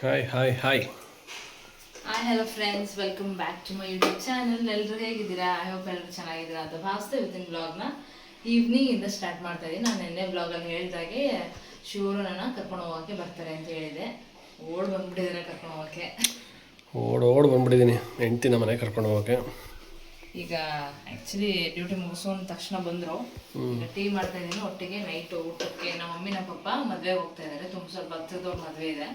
Hi hi hi. Hi hello friends, welcome back to my YouTube channel. ಎಲ್ಲರೂ ಹೇಗಿದ್ದೀರಾ? I hope ಎಲ್ಲರೂ ಚೆನ್ನಾಗಿದ್ದೀರಾ ಅಂತ ಭಾವಿಸ್ತಾ ಇವತ್ತಿನ ಬ್ಲಾಗ್ನ ಈವ್ನಿಂಗಿಂದ ಸ್ಟಾರ್ಟ್ ಮಾಡ್ತಾ ಇದ್ದೀನಿ. ನಾನು ನಿನ್ನೆ ಬ್ಲಾಗಲ್ಲಿ ಹೇಳಿದಾಗೆ ಶಿವರು ನನ್ನ ಕರ್ಕೊಂಡು ಹೋಗೋಕ್ಕೆ ಬರ್ತಾರೆ ಅಂತ ಹೇಳಿದೆ. ಓಡ್ ಬಂದ್ಬಿಟ್ಟಿದ್ದಾರೆ ಕರ್ಕೊಂಡು ಹೋಗೋಕ್ಕೆ. ಓಡ್ ಬಂದ್ಬಿಟ್ಟಿದ್ದೀನಿ ಹೆಂಡ್ತಿನ ಮನೆಗೆ ಕರ್ಕೊಂಡು ಹೋಗೋಕ್ಕೆ. ಈಗ ಆ್ಯಕ್ಚುಲಿ ಡ್ಯೂಟಿ ಮುಗಿಸೋಂದ ತಕ್ಷಣ ಬಂದರು. ಈಗ ಟೀ ಮಾಡ್ತಾ ಇದ್ದೀನಿ. ಒಟ್ಟಿಗೆ ನೈಟ್ ಊಟಕ್ಕೆ ನಮ್ಮ ಮಮ್ಮಿ ನಮ್ಮ ಪಪ್ಪ ಮದುವೆಗೆ ಹೋಗ್ತಾ ಇದ್ದಾರೆ. ತುಂಬ ಸ್ವಲ್ಪ ಭಕ್ತದವ್ರ ಮದುವೆ ಇದೆ,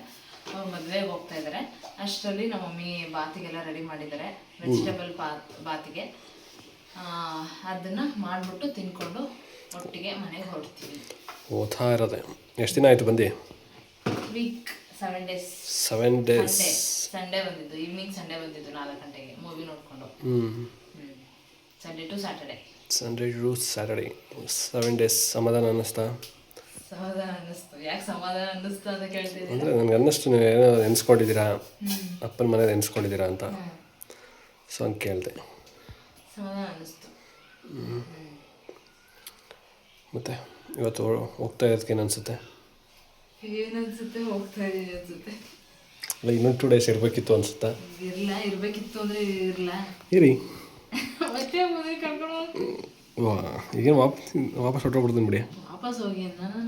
ಅವ್ರು ಮದುವೆಗೆ ಹೋಗ್ತಾ ಇದ್ದಾರೆ. ಅಷ್ಟರಲ್ಲಿ ನಮ್ಮ ಮಮ್ಮಿ ಬಾತಿಗೆಲ್ಲ ರೆಡಿ ಮಾಡಿದ್ದಾರೆ, ವೆಜಿಟೇಬಲ್ ಬಾತಿಗೆ. ಅದನ್ನು ಮಾಡಿಬಿಟ್ಟು ತಿನ್ಕೊಂಡು ಒಟ್ಟಿಗೆ ಮನೆಗೆ ಹೊರಡ್ತೀವಿ. ಓದ್ತಾ ಇರೋದೆ. ಎಷ್ಟು ದಿನ ಆಯಿತು ಬಂದು? Week 7 days. 7 days. ಸಂಡೇ ಬಂದಿದ್ದು, ಈವ್ನಿಂಗ್ ಸಂಡೇ ಬಂದಿದ್ದು 4 ಗಂಟೆಗೆ ಮೂವಿ ನೋಡಿಕೊಂಡು. Sunday to Saturday. 7 days. ಸಮಾಧಾನ ಅನ್ನಿಸ್ತಾ? ಸಮಾಧಾನ ಅನ್ನಿಸ್ತು. ಯಾಕೆ ಸಮಾಧಾನ ಅನ್ನಿಸ್ತು ಅಂತ ಕೇಳ್ತಿದ್ದೀನಿ? ಅಂದರೆ ನನಗೆ ಅನ್ನಿಸ್ತು ನೀವು ಏನೋ ನೆನೆಸ್ಕೊಂಡಿದ್ದೀರಾ, ಅಪ್ಪನ ಮನೇಲಿ ನೆನೆಸ್ಕೊಂಡಿದ್ದೀರಾ ಅಂತ. ಸೊ ಹಂಗೆ ಕೇಳಿದೆ. ಸಮಾಧಾನ ಅನ್ನಿಸ್ತು. ಮತ್ತು ಇವತ್ತು ಹೋಗ್ತಾ ಇರೋದಕ್ಕೆ ಏನು ಅನಿಸುತ್ತೆ? ಏನನ್ಸುತ್ತೆ? ಹೋಗ್ತಾ ಇದೀನಿ ಅನ್ಸುತ್ತೆ. ಅಲ್ಲ, ಇನ್ನೊಂದು 2 days ಇರಬೇಕಿತ್ತು ಅನಿಸುತ್ತಾ? ಇರಬೇಕಿತ್ತು ಅಂದರೆ ಇರಲ್ಲ. ಇರಿ ಮತ್ತೆ ಮದುವೆ ಕರ್ಕೊಂಡು ಈಗೇನು ವಾಪಸ್ ಹೊರಟೋಗ್ಬಿಡ್ತೀನಿ ಬಿಡಿ. ವಾಪಸ್ ಹೋಗಿ ನಾನು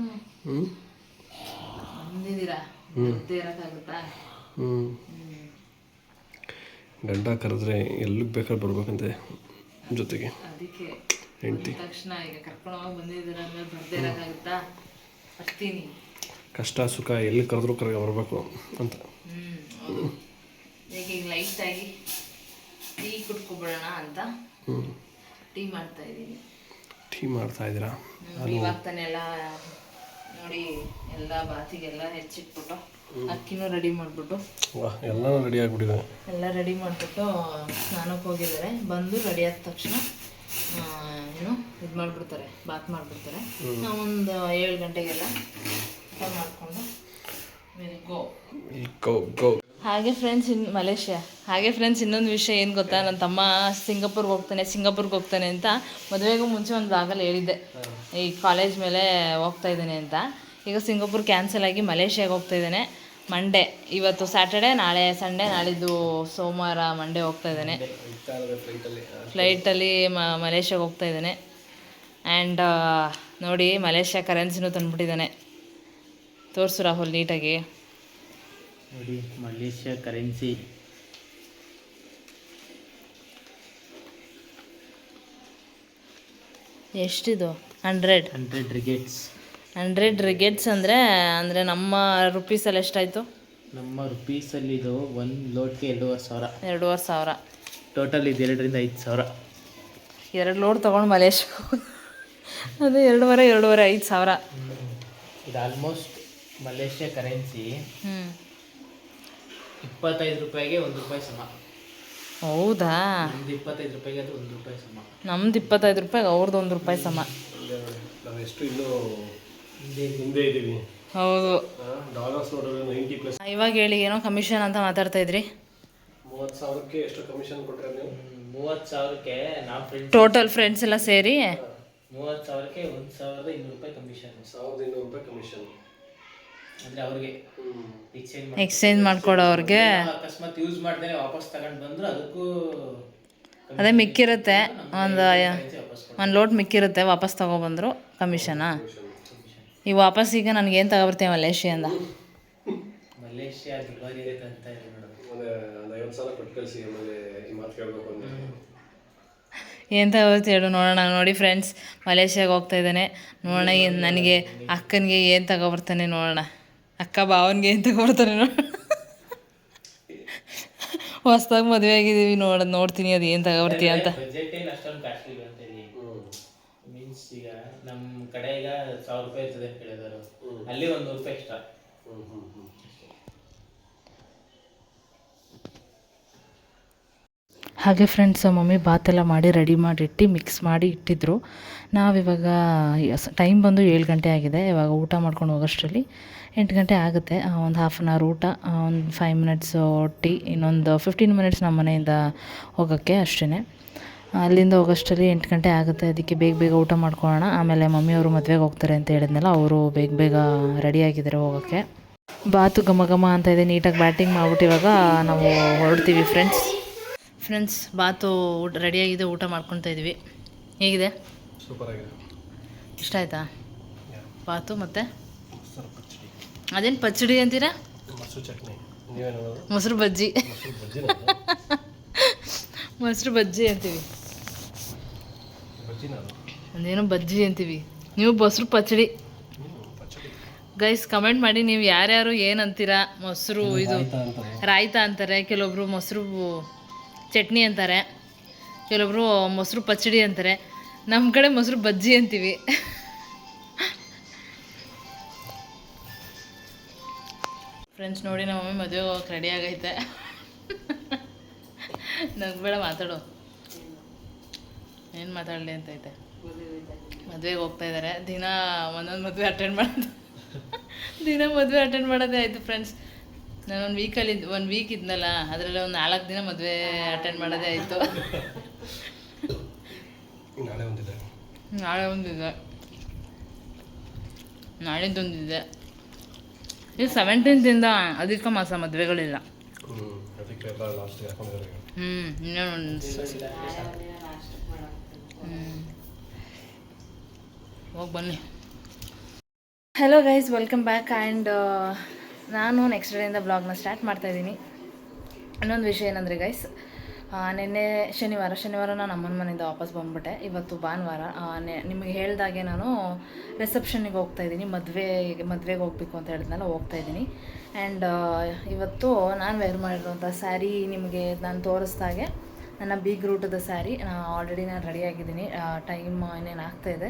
ಬಂದಿದ್ದೀರಾ, ಮತ್ತೆ ಇರೋಕ್ಕಾಗುತ್ತಾ? ಗಂಡ ಕರೆದ್ರೆ ಎಲ್ಲಿಗೆ ಬೇಕಾದ್ರೆ ಬರ್ಬೇಕಂತೆ ಜೊತೆಗೆ. ಅದಕ್ಕೆ ಹೆಂಡ್ತಿ ತಕ್ಷಣ ಈಗ ಕರ್ಕೊಂಡು ಹೋಗಿ ಬಂದಿದ್ದೀರಾ ಅಂದರೆ ಬರ್ದೇ ಇರೋಕ್ಕಾಗುತ್ತಾ? ಬರ್ತೀನಿ. ಕಷ್ಟ ಸುಖ ಎಲ್ಲಿ ಕರೆದ್ರೂ ಬರಬೇಕು ಅಂತ. ಹೌದು. ಈಗ ಲೈಟಾಗಿ ಟೀ ಕುಡ್ಕೊಬಿಡೋಣ ಅಂತ ಟೀ ಮಾಡ್ತಾ ಇದ್ದೀನಿ. ಟೀ ಮಾಡ್ತಾ ಇದ್ದೀರಾ? ಇವಾಗ ತಾನೆ ಎಲ್ಲ ನೋಡಿ, ಎಲ್ಲ ಬಾತಿಗೆಲ್ಲ ಹೆಚ್ಚಿಟ್ಬಿಟ್ಟು ಅಕ್ಕಿನೂ ರೆಡಿ ಮಾಡಿಬಿಟ್ಟು ಎಲ್ಲನೂ ರೆಡಿ ಆಗಿಬಿಟ್ಟಿದೆ. ಎಲ್ಲ ರೆಡಿ ಮಾಡಿಬಿಟ್ಟು ಸ್ನಾನಕ್ಕೆ ಹೋಗಿದ್ದಾರೆ. ಬಂದು ರೆಡಿ ಆದ ತಕ್ಷಣ ಏನು ಇದು ಮಾಡಿಬಿಡ್ತಾರೆ, ಬಾತ್ ಮಾಡಿಬಿಡ್ತಾರೆ. ನಾವೊಂದು 7 ಗಂಟೆಗೆಲ್ಲ ಊಟ ಮಾಡಿಕೊಂಡು ಗೋ. ಹಾಗೆ ಫ್ರೆಂಡ್ಸ್, ಮಲೇಷ್ಯಾ. ಹಾಗೆ ಫ್ರೆಂಡ್ಸ್, ಇನ್ನೊಂದು ವಿಷಯ ಏನು ಗೊತ್ತಾ? ನನ್ನ ತಮ್ಮ ಸಿಂಗಾಪುರ್ಗೆ ಹೋಗ್ತಾನೆ ಅಂತ ಮದುವೆಗೂ ಮುಂಚೆ ಒಂದು ಬ್ಲಾಗಲ್ಲಿ ಹೇಳಿದ್ದೆ, ಈ ಕಾಲೇಜ್ ಮೇಲೆ ಹೋಗ್ತಾ ಇದ್ದಾನೆ ಅಂತ. ಈಗ ಸಿಂಗಾಪುರ್ ಕ್ಯಾನ್ಸಲ್ ಆಗಿ ಮಲೇಷ್ಯಾಗೆ ಹೋಗ್ತಾ ಇದ್ದಾನೆ. ಮಂಡೇ, ಇವತ್ತು ಸ್ಯಾಟರ್ಡೆ, ನಾಳೆ ಸಂಡೇ, ನಾಳಿದ್ದು ಸೋಮವಾರ, ಮಂಡೇ ಹೋಗ್ತಾ ಇದ್ದಾನೆ ಫ್ಲೈಟಲ್ಲಿ ಮಲೇಷ್ಯಾಗೆ ಹೋಗ್ತಾ ಇದ್ದಾನೆ. ಆ್ಯಂಡ್ ನೋಡಿ, ಮಲೇಷ್ಯಾ ಕರೆನ್ಸಿನೂ ತಂದುಬಿಟ್ಟಿದ್ದಾನೆ. ತೋರಿಸು ರಾಹುಲ್ ನೀಟಾಗಿ. ನೋಡಿ, ಮಲೇಷ್ಯಾ ಕರೆನ್ಸಿ. ಎಷ್ಟಿದು? 100 ರಿಗೇಟ್ಸ್. 100 ರಿಗೇಟ್ಸ್ ಅಂದರೆ ನಮ್ಮ ರುಪೀಸಲ್ಲಿ ಎಷ್ಟಾಯಿತು? ನಮ್ಮ ರುಪೀಸಲ್ಲಿ ಇದು ಒಂದು ಲೋಡ್ಗೆ 2,500. 2,500. ಟೋಟಲ್ ಇದು 2,000-5,000. 2 ಲೋಡ್ ತೊಗೊಂಡು ಮಲೇಷ್ಯಾ ಅದು 2,500. ಇದು ಆಲ್ಮೋಸ್ಟ್ ಮಲೇಷ್ಯಾ ಕರೆನ್ಸಿ 25 ರೂಪಾಯಿಗೆ 1 ರೂಪಾಯಿ ಸಮ. ಹೌದಾ? ನಮ್ದು 25 ರೂಪಾಯಿಗೆ ಅದು 1 ರೂಪಾಯಿ ಸಮ. ನಮ್ದು 25 ರೂಪಾಯಿಗೆ ಅವ್ರದ್ದು 1 ರೂಪಾಯಿ ಸಮ. ನಾವು ಎಷ್ಟು ಇನ್ನೂ ಹಿಂದೆ ಇದ್ದೀವಿ. ಹೌದು. ಡಾಲರ್ಸ್ ನೋಡಿದ್ರೆ 90+. ಇವಾಗ ಹೇಳಿ, ಏನೋ ಕಮಿಷನ್ ಅಂತ ಮಾತಾಡ್ತಾ ಇದ್ರಿ. 30,000ಕ್ಕೆ ಎಷ್ಟು ಕಮಿಷನ್ ಕೊಟ್ಟರೆ ನೀವು? 30,000ಕ್ಕೆ ನಾವು ಟೋಟಲ್ ಫ್ರೆಂಡ್ಸ್ ಎಲ್ಲ ಸೇರಿ 30,000ಕ್ಕೆ 1,200 ರೂಪಾಯಿ ಕಮಿಷನ್. 1,200 ರೂಪಾಯಿ ಕಮಿಷನ್. ಅಂದರೆ ಅವ್ರಿಗೆ ಎಕ್ಸ್ಚೇಂಜ್ ಮಾಡ್ಕೊಡೋವ್ರಿಗೆ ಅಕಸ್ಮಾತ್ ಯೂಸ್ ಮಾಡ್ದೇ ವಾಪಸ್ ತಗೊಂಡು ಬಂದ್ರು ಅದಕ್ಕೂ ಅದೇ ಮಿಕ್ಕಿರುತ್ತೆ. ಒಂದು ಲೋಟ್ ಮಿಕ್ಕಿರುತ್ತೆ, ವಾಪಸ್ ತೊಗೊಬಂದರು ಕಮಿಷನಾ? ಈಗ ವಾಪಸ್ ಈಗ ನನಗೇನು ತಗೊಬರ್ತೀವಿ ಮಲೇಷ್ಯಾದಿಂದ? ಮಲೇಷ್ಯಾ ದುಬಾರಿ ಅಂತ ಇದೆ ಮೇಡಮ್. ಒಂದು 50,000 ಕೊಟ್ಟು ಕಳಿಸಿ, ಆಮೇಲೆ ಈ ಮಾತು ಕೇಳಬೇಕು ಅಂತ. ಏನು ತಗೋಬರ್ತಿ ಹೇಳು ನೋಡೋಣ. ನೋಡಿ ಫ್ರೆಂಡ್ಸ್, ಮಲೇಷ್ಯಾಗೆ ಹೋಗ್ತಾ ಇದ್ದಾನೆ. ನೋಡೋಣ ನನಗೆ ಅಕ್ಕನಿಗೆ ಏನು ತಗೊಬರ್ತಾನೆ ನೋಡೋಣ. ಅಕ್ಕ ಭಾವನಿಗೆ ಏನು ತಗೊಬರ್ತಾನೆ ನೋಡೋಣ. ಹೊಸ್ದಾಗಿ ಮದುವೆ ಆಗಿದ್ದೀವಿ, ನೋಡ್ತೀನಿ ಅದು ಏನು ತಗೊಬರ್ತೀಯ ಅಂತ. ಬಜೆಟ್ ಏನು ಅಷ್ಟೊಂದು ಕಾಸ್ಟ್ಲಿ ಅಂತೇಳಿ ಮೀನ್ಸ್ ಈಗ ನಮ್ಮ ಕಡೆ ಈಗ 1,000 ರೂಪಾಯಿ ಇರ್ತದೆ ಅಂತ ಹೇಳಿದರು, ಅಲ್ಲಿ 100 ರೂಪಾಯಿ ಎಕ್ಸ್ಟ್ರಾ. ಹಾಗೆ ಫ್ರೆಂಡ್ಸ್, ಮಮ್ಮಿ ಬಾತೆಲ್ಲ ಮಾಡಿ ರೆಡಿ ಮಾಡಿಟ್ಟು ಮಿಕ್ಸ್ ಮಾಡಿ ಇಟ್ಟಿದ್ರು. ನಾವಿವಾಗ ಟೈಮ್ ಬಂದು 7 ಗಂಟೆ ಆಗಿದೆ. ಇವಾಗ ಊಟ ಮಾಡ್ಕೊಂಡು ಹೋಗೋಷ್ಟರಲ್ಲಿ 8 ಗಂಟೆ ಆಗುತ್ತೆ. ಒಂದು 1/2 hour ಊಟ, ಒಂದು 5 minutes ಟೀ, ಇನ್ನೊಂದು 15 minutes ನಮ್ಮ ಮನೆಯಿಂದ ಹೋಗೋಕ್ಕೆ ಅಷ್ಟೇ. ಅಲ್ಲಿಂದ ಹೋಗೋಷ್ಟರಲ್ಲಿ 8 ಗಂಟೆ ಆಗುತ್ತೆ. ಅದಕ್ಕೆ ಬೇಗ ಊಟ ಮಾಡ್ಕೊಳ್ಳೋಣ. ಆಮೇಲೆ ಮಮ್ಮಿಯವರು ಮದುವೆಗೆ ಹೋಗ್ತಾರೆ ಅಂತ ಹೇಳಿದ್ನಲ್ಲ, ಅವರು ಬೇಗ ರೆಡಿಯಾಗಿದ್ದಾರೆ ಹೋಗೋಕ್ಕೆ. ಬಾತು ಘಮ ಘಮ ಅಂತ ಇದೆ. ನೀಟಾಗಿ ಬ್ಯಾಟಿಂಗ್ ಮಾಡ್ಬಿಟ್ಟು ಇವಾಗ ನಾವು ಹೊರಡ್ತೀವಿ ಫ್ರೆಂಡ್ಸ್ ಬಾತು ಊಟ ರೆಡಿಯಾಗಿದೆ, ಊಟ ಮಾಡ್ಕೊತಾ ಇದ್ವಿ. ಹೇಗಿದೆ? ಸೂಪರ್ ಆಗಿದೆ. ಇಷ್ಟ ಆಯ್ತಾ ಬಾತು? ಮತ್ತು ಅದೇನು ಪಚ್ಚಡಿ ಅಂತೀರಾ? ಮೊಸರು ಚಟ್ನಿ. ನೀವೇನು? ಮೊಸರು ಬಜ್ಜಿ. ಮೊಸರು ಬಜ್ಜಿ ಅಂತೀವಿ. ಅದೇನೋ ಬಜ್ಜಿ ಅಂತೀವಿ, ನೀವು ಮೊಸರು ಪಚ್ಚಡಿ. ಗೈಸ್ ಕಮೆಂಟ್ ಮಾಡಿ ನೀವು ಯಾರ್ಯಾರು ಏನಂತೀರಾ. ಮೊಸರು ಇದು ರಾಯ್ತ ಅಂತಾರೆ, ಕೆಲವೊಬ್ರು ಮೊಸರು ಚಟ್ನಿ ಅಂತಾರೆ, ಕೆಲವೊಬ್ರು ಮೊಸರು ಪಚ್ಚಡಿ ಅಂತಾರೆ. ನಮ್ಮ ಕಡೆ ಮೊಸರು ಬಜ್ಜಿ ಅಂತೀವಿ. ಫ್ರೆಂಡ್ಸ್ ನೋಡಿ, ನಮ್ಮ ಮಮ್ಮಿ ಮದುವೆ ಹೋಗಕ್ಕೆ ರೆಡಿ ಆಗೈತೆ. ನಗ್ಬೇಡ, ಮಾತಾಡು. ಏನು ಮಾತಾಡಲಿ ಅಂತೈತೆ. ಮದುವೆಗೆ ಹೋಗ್ತಾ ಇದ್ದಾರೆ. ದಿನ ಒಂದೊಂದು ಮದುವೆ ಅಟೆಂಡ್ ಮಾಡೋದೇ ಆಯಿತು ಫ್ರೆಂಡ್ಸ್. ನಾನು ಒಂದು ವೀಕ್ ಇದ್ನಲ್ಲ, ಅದರಲ್ಲಿ ಒಂದು 4 ದಿನ ಮದುವೆ ಅಟೆಂಡ್ ಮಾಡೋದೇ ಆಯಿತು. ನಾಳಿದ್ದೊಂದಿದೆ. ಇದು 17th ಅಧಿಕ ಮಾಸ ಮದುವೆಗಳಿಲ್ಲ. ಇನ್ನೊಂದು ಹೋಗಿ ಬನ್ನಿ. Hello guys, welcome back. And ನಾನು ನೆಕ್ಸ್ಟ್ ಡೇಯಿಂದ ಬ್ಲಾಗ್ನ ಸ್ಟಾರ್ಟ್ ಮಾಡ್ತಾಯಿದ್ದೀನಿ. ಇನ್ನೊಂದು ವಿಷಯ ಏನಂದರೆ ಗೈಸ್, ನಿನ್ನೆ ಶನಿವಾರ ನಾನು ಅಮ್ಮನ ಮನೆಯಿಂದ ವಾಪಸ್ ಬಂದ್ಬಿಟ್ಟೆ. ಇವತ್ತು ಭಾನುವಾರ. ನಿಮಗೆ ಹೇಳ್ದಾಗೆ ನಾನು ರಿಸೆಪ್ಷನ್ನಿಗೆ ಹೋಗ್ತಾಯಿದ್ದೀನಿ. ಮದುವೆಗೆ ಹೋಗಬೇಕು ಅಂತ ಹೇಳಿದ್ನಲ್ಲ, ಹೋಗ್ತಾಯಿದ್ದೀನಿ. ಆ್ಯಂಡ್ ಇವತ್ತು ನಾನು ವೇರ್ ಮಾಡಿರುವಂಥ ಸ್ಯಾರಿ ನಿಮಗೆ ನಾನು ತೋರಿಸ್ದಾಗೆ ನನ್ನ ಬಿಗ್ ರೂಟದ ಸ್ಯಾರಿ ಆಲ್ರೆಡಿ ನಾನು ರೆಡಿಯಾಗಿದ್ದೀನಿ. ಟೈಮ್ ಇನ್ನೇನು ಆಗ್ತಾಯಿದೆ.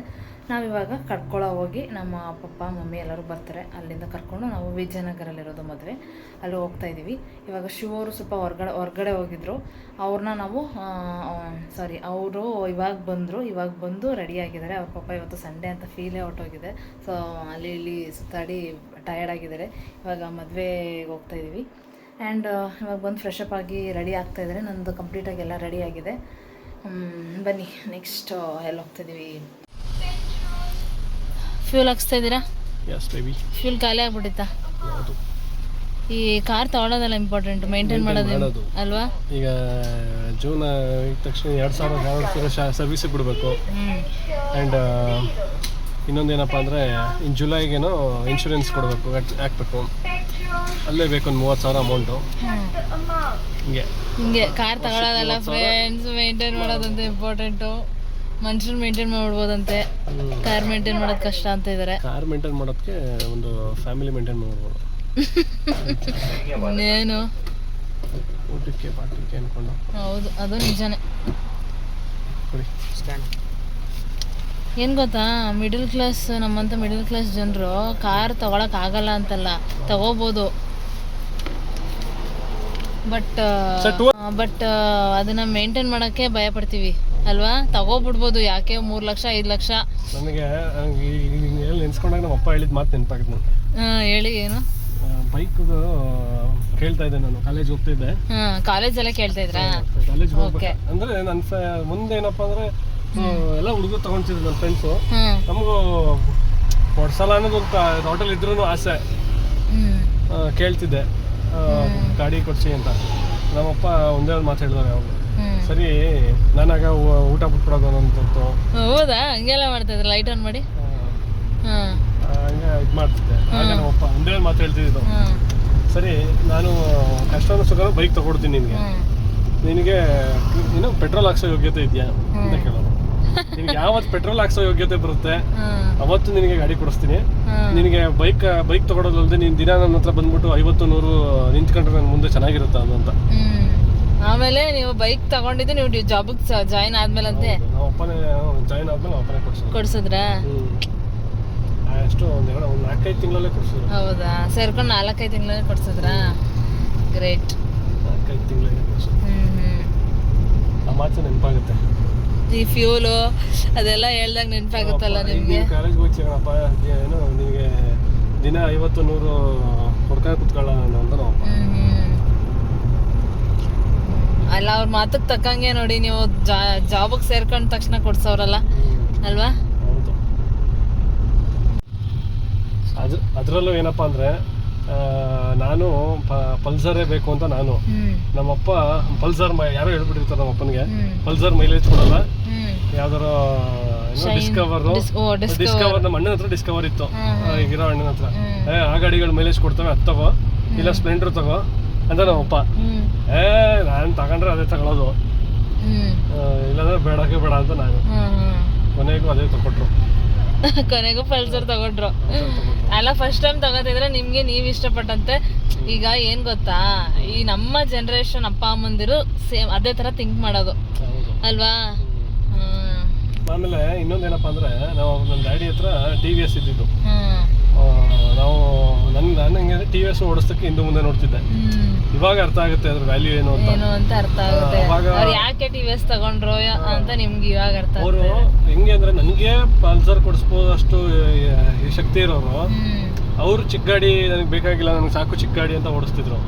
ನಾವಿವಾಗ ಕರ್ಕೊಳ್ಳೋ ಹೋಗಿ ನಮ್ಮ ಪಪ್ಪ ಮಮ್ಮಿ ಎಲ್ಲರೂ ಬರ್ತಾರೆ. ಅಲ್ಲಿಂದ ಕರ್ಕೊಂಡು ನಾವು ವಿಜಯನಗರಲ್ಲಿರೋದು ಮದುವೆ, ಅಲ್ಲಿ ಹೋಗ್ತಾಯಿದ್ದೀವಿ. ಇವಾಗ ಶಿವರು ಸ್ವಲ್ಪ ಹೊರಗಡೆ ಹೋಗಿದ್ರು. ಅವ್ರನ್ನ ನಾವು ಅವರು ಇವಾಗ ಬಂದು ರೆಡಿಯಾಗಿದ್ದಾರೆ. ಅವ್ರ ಪಪ್ಪ ಇವತ್ತು ಸಂಡೇ ಅಂತ ಫೀಲೇ ಹೊರಟೋಗಿದೆ. ಸೊ ಅಲ್ಲಿ ಇಲ್ಲಿ ಸುತ್ತಾಡಿ ಟಯರ್ಡ್ ಆಗಿದ್ದಾರೆ. ಇವಾಗ ಮದುವೆಗೆ ಹೋಗ್ತಾಯಿದ್ದೀವಿ. ಆ್ಯಂಡ್ ಇವಾಗ ಬಂದು ಫ್ರೆಶ್ ಅಪ್ ಆಗಿ ರೆಡಿ ಆಗ್ತಾಯಿದ್ದಾರೆ. ನನ್ನದು ಕಂಪ್ಲೀಟಾಗಿ ಎಲ್ಲ ರೆಡಿ ಆಗಿದೆ. ಬನ್ನಿ ನೆಕ್ಸ್ಟ್ ಎಲ್ಲಿ ಹೋಗ್ತಾಯಿದ್ದೀವಿ. ಫ್ಯೂಲ್ ಹಾಕ್ಸ್ತಾ ಇದ್ದೀರಾ? ಫ್ಯೂಲ್ ಖಾಲಿ ಆಗ್ಬಿಟ್ಟಿತ್ತಾ? ಈ ಕಾರ್ ತಗೊಳ್ಳೋದೆಲ್ಲ ಇಂಪಾರ್ಟೆಂಟ್, ಮೇಂಟೈನ್ ಮಾಡೋದು ಅಲ್ವಾ? ಈಗ ಜೂನ್ ಇದ್ದ ತಕ್ಷಣ 2000 ಸರ್ವಿಸಿಗೆ ಬಿಡಬೇಕು. ಆ್ಯಂಡ್ ಇನ್ನೊಂದೇನಪ್ಪ ಅಂದರೆ ಇನ್ನು ಜುಲೈಗೇನೋ ಇನ್ಶೂರೆನ್ಸ್ ಕೊಡಬೇಕು, ಹಾಕ್ಬೇಕು. ಅಲ್ಲೇ ಬೇಕು ಒಂದು 30,000 ಅಮೌಂಟು. ಹಿಂಗೆ ಕಾರ್ ತಗೊಳ್ಳೋದಲ್ಲ ಫ್ರೆಂಡ್ಸ್, ಮೇಂಟೈನ್ ಮಾಡೋದಂತೆ ಇಂಪಾರ್ಟೆಂಟು. ಮನುಷ್ಯರು ಮೇಂಟೈನ್ ಮಾಡ್ಬೋದಂತೆ, ಕಾರ್ ಮೇಂಟೈನ್ ಮಾಡೋದು ಕಷ್ಟ ಅಂತ ಇದ್ದಾರೆ. ಕಾರ್ ಮೇಂಟೈನ್ ಮಾಡೋದಕ್ಕೆ ಒಂದು ಫ್ಯಾಮಿಲಿ ಮೇಂಟೈನ್ ಮಾಡ್ಬೋದು. ಇನ್ನೇನು ಊಟಕ್ಕೆ ಪಾಟಕ್ಕೆ ಅಂದ್ಕೊಂಡು. ಹೌದು, ಅದು ನಿಜಾನೇ. ಏನು ಗೊತ್ತಾ, ನಮ್ಮಂಥ ಮಿಡಲ್ ಕ್ಲಾಸ್ ಜನರು ಕಾರ್ ತಗೊಳಕ್ಕಾಗಲ್ಲ ಅಂತಲ್ಲ, ತಗೋಬೋದು. ಬಟ್ ಅದನ್ನ ಮೇಂಟೈನ್ ಮಾಡೋಕ್ಕೆ ಭಯ ಪಡ್ತೀವಿ ಅಲ್ವಾ? ತಗೋಬಿಡ್ಬೋದು, ಯಾಕೆ 3 ಲಕ್ಷ 5 ಲಕ್ಷ. ನನಗೆ ನೆನ್ಸ್ಕೊಂಡಾಗ ನಮ್ಮ ಅಪ್ಪ ಹೇಳಿದ ಮಾತು ನೆನಪಾಗುತ್ತೆ. ಹೇಳಿ, ಏನು? ಬೈಕ್ ಕೇಳ್ತಾ ಇದ್ದೆ ನಾನು, ಕಾಲೇಜ್ ಹೋಗ್ತಿದ್ದೆ. ಕಾಲೇಜಲ್ಲೇ ಕೇಳ್ತಾ ಇದ್ರಾ? ಕಾಲೇಜ್ ಹೋಗ್ಬೇಕು ಅಂದರೆ ನನ್ನ ಮುಂದೆ ಏನಪ್ಪ ಅಂದರೆ ಎಲ್ಲ ಹುಡುಗರು ತಗೊಂತಿದ್ರು ನನ್ನ ಫ್ರೆಂಡ್ಸು. ನಮಗೂ ಕೊಡ್ಸಲ್ಲ ಅನ್ನೋದು ಒಂದು ಹೋಟೆಲ್ ಇದ್ರೂ ಆಸೆ. ಕೇಳ್ತಿದ್ದೆ ಗಾಡಿ ಕೊಡ್ಸಿ ಅಂತ. ನಮ್ಮಪ್ಪ ಒಂದೇ ಒಂದು ಮಾತು ಹೇಳಿದವ್ರೆ ಅವರು. ಸರಿ, ನಾನಾಗ ಊಟ ಬಿಟ್ಬಿಡೋದು ಅನ್ನೋದು. ಹೌದಾ? ಹಂಗೆಲ್ಲ ಮಾಡ್ತಾ ಇದ್ರು, ಲೈಟ್ ಆನ್ ಮಾಡಿ ಹಂಗೆ ಇದು ಮಾಡ್ತಿದ್ದೆ. ಆಗ ನಮ್ಮಪ್ಪ ಒಂದೇ ಒಂದು ಮಾತು ಹೇಳ್ತಿದ್ದು, ಸರಿ ನಾನು ಕಷ್ಟನೂ ಸುಖನೂ ಬೈಕ್ ತಗೊಡ್ತೀನಿ ನಿನಗೆ ನೀನು ಪೆಟ್ರೋಲ್ ಹಾಕ್ಸೋ ಯೋಗ್ಯತೆ ಇದೆಯಾ ಅಂತ ಕೇಳೋದು. ನಿನ್ಗೆ ಯಾವತ್ತು ಪೆಟ್ರೋಲ್ ಹಾಕ್ಸೋ ಯೋಗ್ಯತೆ ಬರುತ್ತೆ ಅವತ್ತು ನಿನಗೆ ಗಾಡಿ ಕೊಡಿಸ್ತೀನಿ. ನಿನಗೆ ಬೈಕ್ ತಗೊಳೋದಲ್ಲದೆ ನೀನು ದಿನ ನನ್ನ ಹತ್ರ ಬಂದ್ಬಿಟ್ಟು 50-100 ನಿಂತ್ಕೊಂಡ್ರೆ ನನ್ನ ಮುಂದೆ ಚೆನ್ನಾಗಿರುತ್ತೆ ಅಂತ. ಆಮೇಲೆ ನೀವು ಬೈಕ್ ತಗೊಂಡಿದ್ದು ನೀವು ಜಾಬಿಗೆ ಜಾಯಿನ್ ಆದ್ಮೇಲೆ ಅಂತೆ? ನಾವು ಅಪ್ಪನೇ ಜಾಯಿನ್ ಆದ್ಮೇಲೆ ಅಪ್ಪನೇ ಕೊಡ್ಸಿದ್ರಾ? ಎಷ್ಟು ಒಂದು 4-5 ತಿಂಗಳಲ್ಲೇ ಕೊಡ್ಸಿದ್ರು. ಹೌದಾ? ಸೇರ್ಕೊಂಡು 4-5 ತಿಂಗಳಲ್ಲೇ ಕೊಡ್ಸಿದ್ರಾ? ಗ್ರೇಟ್. 4-5 ತಿಂಗಳಿಗೆ ಆ ಮಾತು ನೆನಪಾಗುತ್ತೆ. ಈ ಫ್ಯೂಲು ಅದೆಲ್ಲ ಹೇಳ್ದಾಗ ನೆನಪಾಗುತ್ತಲ್ಲ ನಿಮಗೆ? ಕಾಲೇಜ್ಗೆ ಹೋಗ್ತೀವಪ್ಪ, ಏನು ನಿನಗೆ ದಿನ 50-100 ಕೊಡ್ಕೊಂಡು ಕುತ್ಕೊಳ್ಳೋಣ ಅಂತ ನಾವು. ಅಲ್ಲ, ಅವ್ರ ಮಾತಕ್ಕೆ ತಕ್ಕಂಗೆ ನೋಡಿ ನೀವು ಜಾಬಿಗೆ ಸೇರ್ಕೊಂಡ ತಕ್ಷಣ ಕೊಡ್ಸೋರಲ್ಲ ಅಲ್ವಾ? ಹೌದು. ಅದರಲ್ಲೂ ಏನಪ್ಪ ಅಂದರೆ ನಾನು ಪಲ್ಸರೇ ಬೇಕು ಅಂತ ನಾನು, ನಮ್ಮಪ್ಪ ಪಲ್ಸರ್ ಯಾರೋ ಹೇಳ್ಬಿಟ್ಟಿರ್ತಾರೆ ನಮ್ಮಪ್ಪನಿಗೆ, ಪಲ್ಸರ್ ಮೈಲೇಜ್ ಕೊಡಲ್ಲ, ಯಾವ್ದಾರ ಡಿಸ್ಕವರ್ ನಮ್ಮ ಅಣ್ಣನ ಹತ್ರ ಡಿಸ್ಕವರ್ ಇತ್ತು, ಈಗಿರೋ ಅಣ್ಣನ ಹತ್ರ, ಆ ಗಾಡಿಗಳು ಮೈಲೇಜ್ ಕೊಡ್ತವೆ ಅದು ತಗೋ, ಇಲ್ಲ ಸ್ಪ್ಲೆಂಡರ್ ತಗೋ ಅಂತ ನಮ್ಮಪ್ಪ. ನಾನು ತಗೊಂಡ್ರೆ ಅದೇ ತಗೊಳ್ಳೋದು, ಇಲ್ಲಾಂದ್ರೆ ಬೇಡಕ್ಕೆ ಬೇಡ ಅಂತ ನಾನು. ಕೊನೆಗೂ ಅದೇ ತಗೊಟ್ರು, ಕೊನೆಗೂ ಪಲ್ಸರ್ ತಗೊಂಡ್ರು. ಅಲ್ಲ ಫಸ್ಟ್ ಟೈಮ್ ತಗೋತಿದ್ರೆ ನಿಮ್ಗೆ ನೀವ್ ಇಷ್ಟಪಟ್ಟಂತೆ. ಈಗ ಏನ್ ಗೊತ್ತಾ, ಈ ನಮ್ಮ ಜನರೇಷನ್ ಅಪ್ಪ ಅಮ್ಮಂದಿರು ಸೇಮ್ ಅದೇ ತರ ಥಿಂಕ್ ಮಾಡೋದು ಅಲ್ವಾ. ಆಮೇಲೆ ಇನ್ನೊಂದೇನಪ್ಪ ಅಂದ್ರೆ, ನಾವು ನನ್ನ ಡ್ಯಾಡಿ ಹತ್ರ TVS ಇದ್ದಿದ್ದು, ನಾವು ನಾನು ಹೆಂಗೆ TVS ಓಡಿಸ್ತಕ್ಕೆ ಹಿಂದೆ ಮುಂದೆ ನೋಡ್ತಿದ್ದೆ. ಇವಾಗ ಅರ್ಥ ಆಗುತ್ತೆ ಅದ್ರ ವ್ಯಾಲ್ಯೂ ಏನು ಅಂತ ಅರ್ಥ ಆಗುತ್ತೆ. ಯಾಕೆ TVS ತಗೊಂಡ್ರು ಅಂತ ನಿಮ್ಗೆ ಇವಾಗ ಅರ್ಥ. ಅವರು ಹೆಂಗೆ ಅಂದ್ರೆ, ನನಗೆ ಪಲ್ಸರ್ ಕೊಡಿಸ್ಬೋದಷ್ಟು ಶಕ್ತಿ ಇರೋರು, ಅವ್ರು ಚಿಕ್ಕ ಗಾಡಿ ನನಗೆ ಬೇಕಾಗಿಲ್ಲ, ನನಗೆ ಸಾಕು ಚಿಕ್ಕ ಗಾಡಿ ಅಂತ ಓಡಿಸ್ತಿದ್ರು.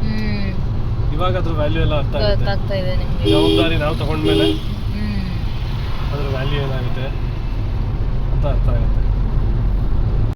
ಇವಾಗ ಅದ್ರ ವ್ಯಾಲ್ಯೂ ಎಲ್ಲ ಅರ್ಥ ಆಗುತ್ತೆ. ಜವಾಬ್ದಾರಿ ನಾವು ತಗೊಂಡ್ಮೇಲೆ ಅದ್ರ ವ್ಯಾಲ್ಯೂ ಏನಾಗುತ್ತೆ.